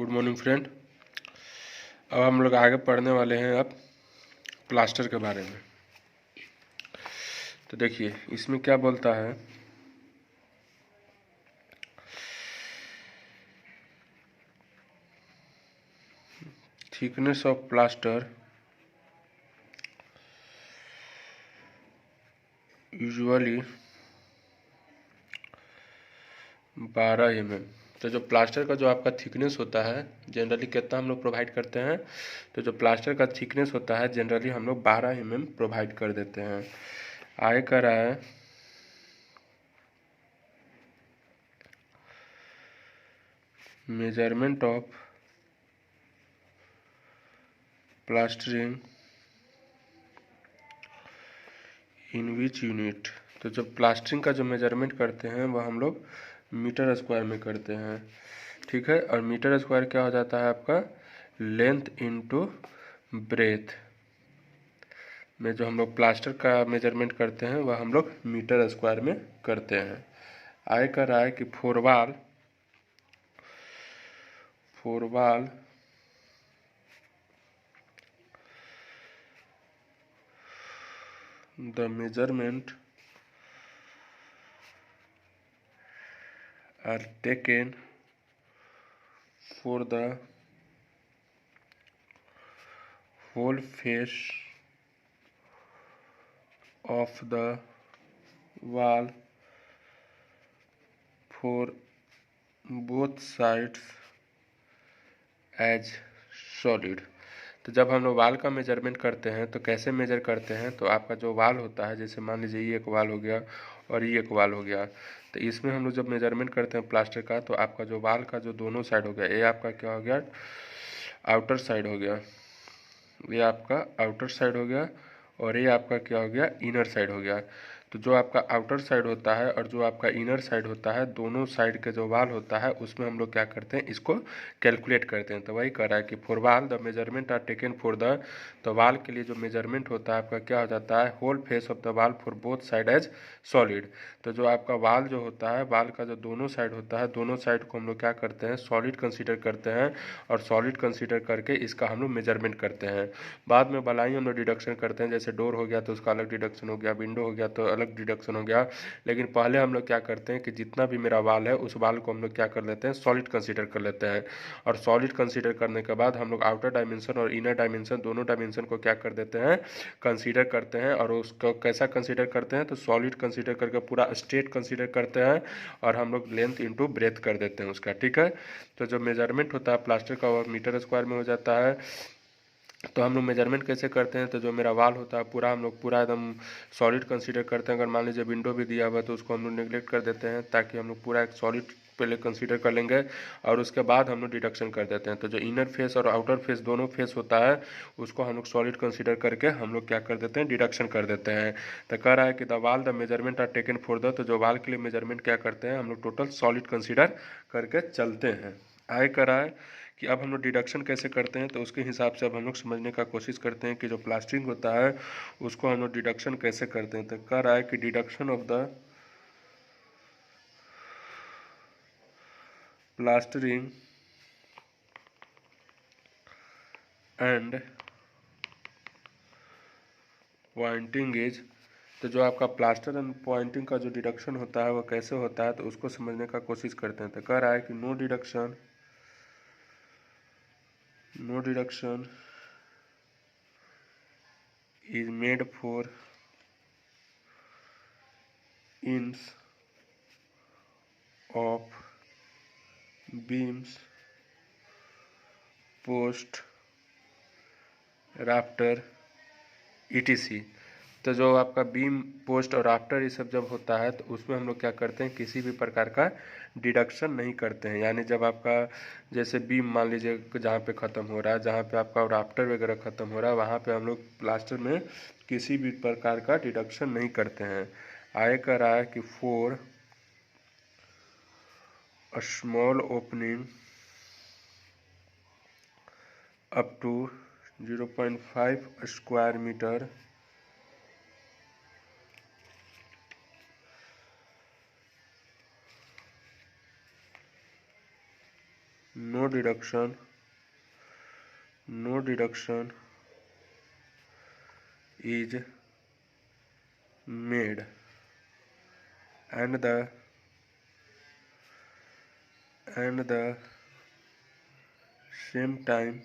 Good morning friend. अब हम लोग आगे पढ़ने वाले हैं अब प्लास्टर के बारे में। तो देखिए इसमें क्या बोलता है, thickness of plaster usually 12 mm। तो जो प्लास्टर का जो आपका थिकनेस होता है जनरली कितना हम लोग प्रोवाइड करते हैं, तो जो प्लास्टर का थिकनेस होता है जनरली हम लोग 12 mm प्रोवाइड कर देते हैं। आगे कर रहा है measurement of plastering in which unit. तो जो प्लास्टरिंग का जो मेजरमेंट करते हैं वह हम लोग मीटर स्क्वायर में करते हैं, ठीक है। और मीटर स्क्वायर क्या हो जाता है आपका, लेंथ इनटू ब्रेथ में जो हम लोग प्लास्टर का मेजरमेंट करते हैं वह हम लोग मीटर स्क्वायर में करते हैं। आगे कर रहा है कि for wall the measurement are taken for the whole face of the wall for both sides as solid। तो जब हम लोग वाल का मेजरमेंट करते हैं तो कैसे मेजर करते हैं, तो आपका जो वाल होता है, जैसे मान लीजिए ये एक वाल हो गया और ये एक वाल हो गया, तो इसमें हम लोग जब मेजरमेंट करते हैं प्लास्टर का, तो आपका जो वाल का जो दोनों साइड हो गया, ये आपका क्या हो गया, आउटर साइड हो गया, ये आपका आउटर साइड हो गया, और ये आपका क्या हो गया, इनर साइड हो गया। तो जो आपका आउटर साइड होता है और जो आपका इनर साइड होता है, दोनों साइड के जो वाल होता है उसमें हम लोग क्या करते हैं, इसको कैलकुलेट करते हैं। तो वही कह रहा है कि for wall the measurement are taken for the, तो वाल के लिए जो मेजरमेंट होता है आपका क्या हो जाता है, whole face of the wall for both side as solid. तो जो आपका वाल जो होता है, वाल का जो दोनों साइड होता है, दोनों साइड को हम लोग क्या करते हैं, सॉलिड कंसीडर करते हैं, और सॉलिड कंसीडर करके इसका हम लोग मेजरमेंट करते हैं। बाद में भलाई हम लोग डिडक्शन करते हैं, जैसे डोर हो गया तो उसका अलग डिडक्शन हो गया, विंडो हो गया तो अलग डिडक्शन हो गया। लेकिन पहले हम लोग क्या करते हैं कि जितना भी मेरा वाल है उस वाल को हम लोग क्या कर लेते हैं, सॉलिड कंसीडर कर लेते हैं। और सॉलिड कंसीडर करने के बाद हम लोग आउटर डायमेंशन और इनर डायमेंशन दोनों डायमेंशन को क्या कर देते हैं, कंसीडर करते हैं। और उसको कैसा कंसीडर करते हैं, तो सॉलिड कंसीडर करके पूरा स्ट्रेट कंसीडर करते हैं, और हम लोग लेंथ इंटू ब्रेथ कर देते हैं उसका, ठीक है। तो जो मेजरमेंट होता है प्लास्टर का वह मीटर स्क्वायर में हो जाता है। तो हम लोग मेजरमेंट कैसे करते हैं, तो जो मेरा वाल होता है पूरा हम लोग पूरा एकदम सॉलिड कंसीडर करते हैं। अगर मान लीजिए विंडो भी दिया हुआ है तो उसको हम लोग नेगलेक्ट कर देते हैं, ताकि हम लोग पूरा एक सॉलिड पहले कंसीडर कर लेंगे, और उसके बाद हम लोग डिडक्शन कर देते हैं। तो जो इनर फेस और आउटर फेस दोनों फेस होता है उसको हम लोग सॉलिड कंसीडर करके हम लोग क्या कर देते हैं, डिडक्शन कर देते हैं। तो कह रहा है कि the wall the measurement are taken for the, तो जो वाल के लिए मेजरमेंट क्या करते हैं, हम लोग टोटल सॉलिड कंसीडर करके चलते हैं। आगे कह रहा है कि अब हम लोग डिडक्शन कैसे करते हैं, तो उसके हिसाब से अब हम लोग समझने का कोशिश करते हैं कि जो प्लास्टरिंग होता है उसको हम लोग डिडक्शन कैसे करते हैं। तो कह रहा है कि deduction of the plastering and pointing as. तो जो आपका प्लास्टर एंड पॉइंटिंग का जो डिडक्शन होता है वो कैसे होता है, तो उसको समझने का कोशिश करते हैं। तो कह रहा है कि no deduction is made for ends of beams, post, rafter etc। तो जो आपका बीम, पोस्ट और राफ्टर ये सब जब होता है तो उसमें हम लोग क्या करते हैं, किसी भी प्रकार का डिडक्शन नहीं करते हैं। यानी जब आपका जैसे बीम मान लीजिए जहाँ पे ख़त्म हो रहा है, जहाँ पे आपका राफ्टर वगैरह ख़त्म हो रहा है, वहाँ पे हम लोग प्लास्टर में किसी भी प्रकार का डिडक्शन नहीं करते हैं। आगे कह रहा है कि for a small opening up to 0.5 square metre no deduction is made, and the same time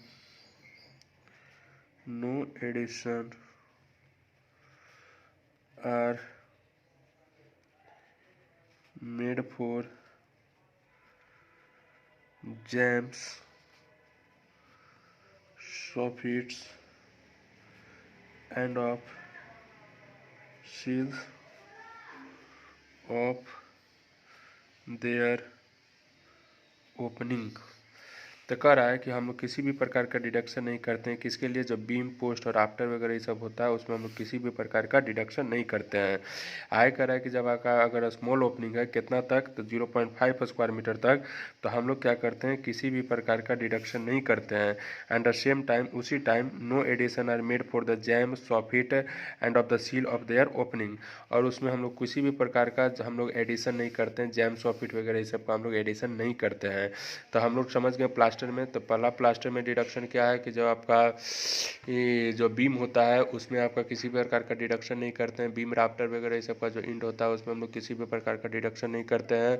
no addition are made for jams, soffits, and of seals of their opening। तो कह रहा है कि हम लोग किसी भी प्रकार का डिडक्शन नहीं करते हैं, किसके लिए, जब बीम, पोस्ट और आफ्टर वगैरह ये सब होता है उसमें हम लोग किसी भी प्रकार का डिडक्शन नहीं करते हैं। आगे कह रहा है कि जब आपका अगर स्मॉल ओपनिंग है कितना तक, तो 0.5 स्क्वायर मीटर तक, तो हम लोग क्या करते हैं, किसी भी प्रकार का डिडक्शन नहीं करते हैं। एंड द सेम टाइम, उसी time, no addition are made for the jamb, soffit and of the sill of their opening, और उसमें हम लोग किसी भी प्रकार का हम लोग एडिशन नहीं करते हैं, जैम, सॉफिट वगैरह ये सब का हम लोग एडिशन नहीं करते हैं। तो हम लोग समझ गए प्लास्टर में। तो पहला प्लास्टर में डिडक्शन क्या है कि जब आपका ये जो बीम होता है उसमें आपका किसी भी प्रकार का डिडक्शन नहीं करते हैं। बीम, राफ्टर वगैरह ये सब का जो इंड होता है उसमें हम लोग किसी भी प्रकार का डिडक्शन नहीं करते हैं।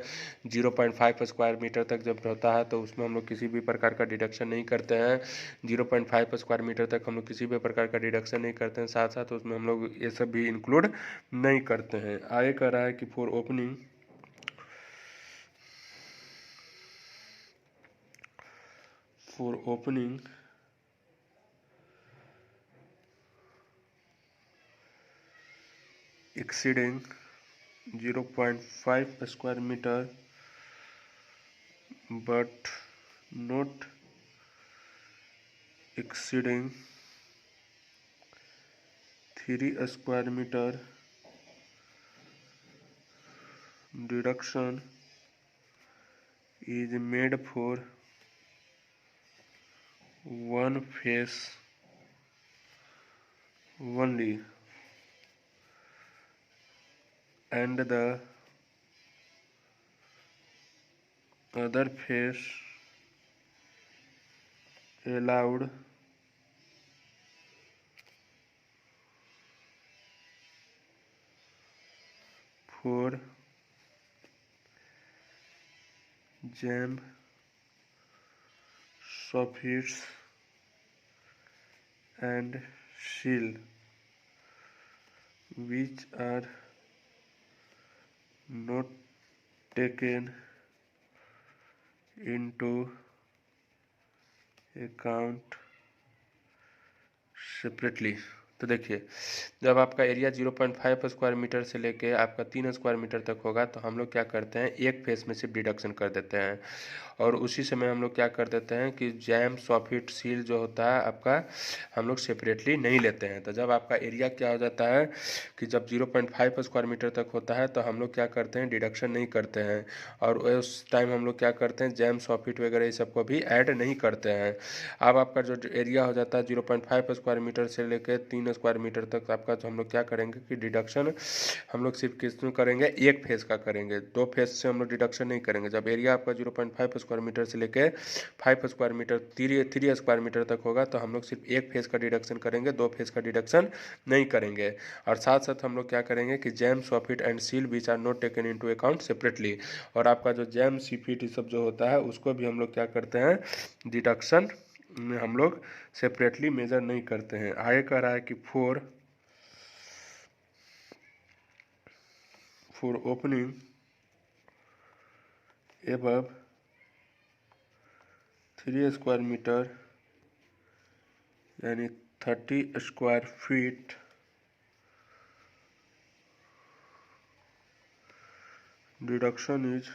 0.5 स्क्वायर मीटर तक जब होता है तो उसमें हम लोग किसी भी प्रकार का डिडक्शन नहीं करते हैं। 0.5 स्क्वायर मीटर तक हम लोग किसी भी प्रकार का डिडक्शन नहीं करते हैं। साथ साथ उसमें हम लोग ये सब भी इंक्लूड नहीं करते हैं। आगे कह रहा है कि for opening exceeding 0.5 square meter but not exceeding 3 square meter, deduction is made for one face only, and the other face allowed for jam, soffits and seal, which are not taken into account separately। तो देखिए, जब आपका area 0.5 square metre से लेके आपका 3 square metre तक होगा तो हम लोग क्या करते हैं, एक फेस में सिर्फ डिडक्शन कर देते हैं। और उसी समय हम लोग क्या कर देते हैं कि जैम, सॉफिट, सील जो होता है आपका, हम लोग सेपरेटली नहीं लेते हैं। तो जब आपका एरिया क्या हो जाता है कि जब 0.5 स्क्वायर मीटर तक होता है तो हम लोग क्या करते हैं, डिडक्शन नहीं करते हैं। और उस टाइम हम लोग क्या करते हैं, जैम, सॉफिट वगैरह ये सबको भी ऐड नहीं करते हैं। अब आपका जो एरिया हो जाता है 0.5 स्क्वायर मीटर से लेकर 3 स्क्वायर मीटर तक आपका, तो हम लोग क्या करेंगे कि डिडक्शन हम लोग सिर्फ किस में करेंगे, एक फेस का करेंगे, दो फेस से हम लोग डिडक्शन नहीं करेंगे। जब एरिया आपका 0.5 स्क्वायर मीटर से लेके 5 स्क्वायर मीटर, 3 स्क्वायर मीटर तक होगा तो हम लोग सिर्फ एक फेस का डिडक्शन करेंगे, दो फेस का डिडक्शन नहीं करेंगे। और साथ साथ हम लोग क्या करेंगे कि jamb, soffit and sill which are not taken into account separately, और आपका जो जैम, सॉफिट ये सब जो होता है उसको भी हम लोग क्या करते हैं, डिडक्शन में हम लोग सेपरेटली मेजर नहीं करते हैं। आगे कह रहा है कि for opening above 3 square metre यानी 30 square feet, deduction is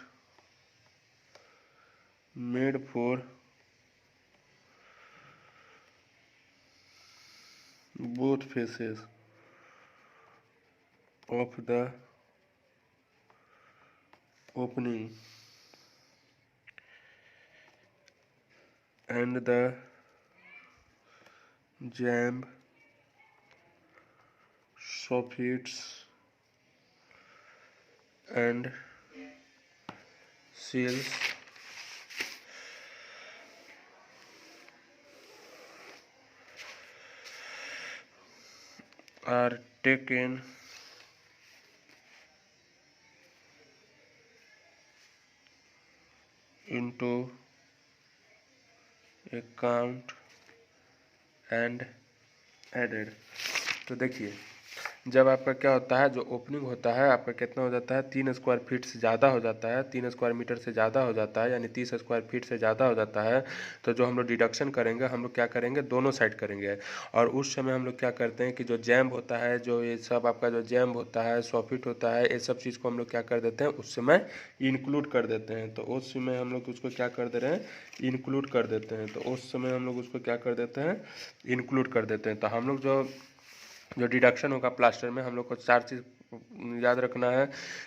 made for both faces of the opening and the jam, soffits and seals are taken into account and added। तो देखिए जब आपका क्या होता है, जो ओपनिंग होता है आपका कितना हो जाता है, 3 स्क्वायर फीट से ज़्यादा हो जाता है, 3 स्क्वायर मीटर से ज़्यादा हो जाता है, यानी 30 स्क्वायर फीट से ज़्यादा हो जाता है। तो जो हम लोग डिडक्शन करेंगे, हम लोग क्या करेंगे, दोनों साइड करेंगे। और उस समय हम लोग क्या करते हैं कि जो जैम्प होता है, जो ये सब आपका जो जैम्प होता है, सॉफिट होता है, ये सब चीज़ को हम लोग क्या कर देते हैं, उस समय इंक्लूड कर देते हैं। तो उस समय हम लोग उसको क्या कर दे रहे हैं, इंक्लूड कर देते हैं। तो उस समय हम लोग उसको क्या कर देते हैं, इंक्लूड कर देते हैं। तो हम लोग जो डिडक्शन होगा प्लास्टर में, हम लोग को 4 चीज़ याद रखना है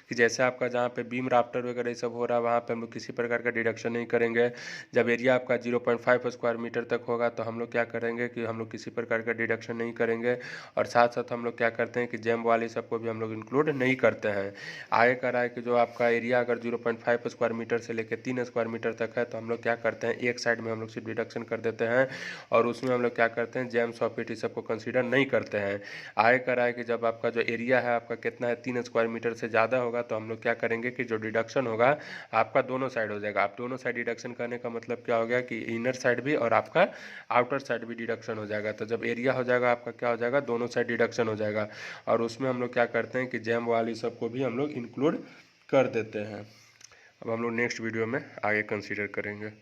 कि जैसे आपका जहाँ पे बीम राफ्टर वगैरह ये सब हो रहा है, वहाँ पे हम लोग किसी प्रकार का डिडक्शन नहीं करेंगे। जब एरिया आपका 0.5 स्क्वायर मीटर तक होगा तो हम लोग क्या करेंगे कि हम लोग किसी प्रकार का डिडक्शन नहीं करेंगे। और साथ साथ हम लोग क्या करते हैं कि जैम वाली सबको भी हम लोग इंक्लूड नहीं करते हैं। आगे का रहा है कि जो आपका एरिया अगर 0.5 स्क्वायर मीटर से लेकर 3 स्क्वायर मीटर तक है, तो हम लोग क्या करते हैं, एक साइड में हम लोग सिर्फ डिडक्शन कर देते हैं। और उसमें हम लोग क्या करते हैं, जैम सॉफिट इस सबको कंसीडर नहीं करते हैं। आगे का रहा है कि जब आपका जो एरिया है आपका कितना है, 3 स्क्वायर मीटर से ज़्यादा होगा, तो हम लोग क्या करेंगे कि जो डिडक्शन होगा आपका दोनों साइड हो जाएगा। आप दोनों साइड डिडक्शन करने का मतलब क्या हो गया कि इनर साइड भी और आपका आउटर साइड भी डिडक्शन हो जाएगा। तो जब एरिया हो जाएगा आपका क्या हो जाएगा, दोनों साइड डिडक्शन हो जाएगा। और उसमें हम लोग क्या करते हैं कि जैम वाली सबको भी हम लोग इंक्लूड कर देते हैं। अब हम लोग नेक्स्ट वीडियो में आगे कंसीडर करेंगे।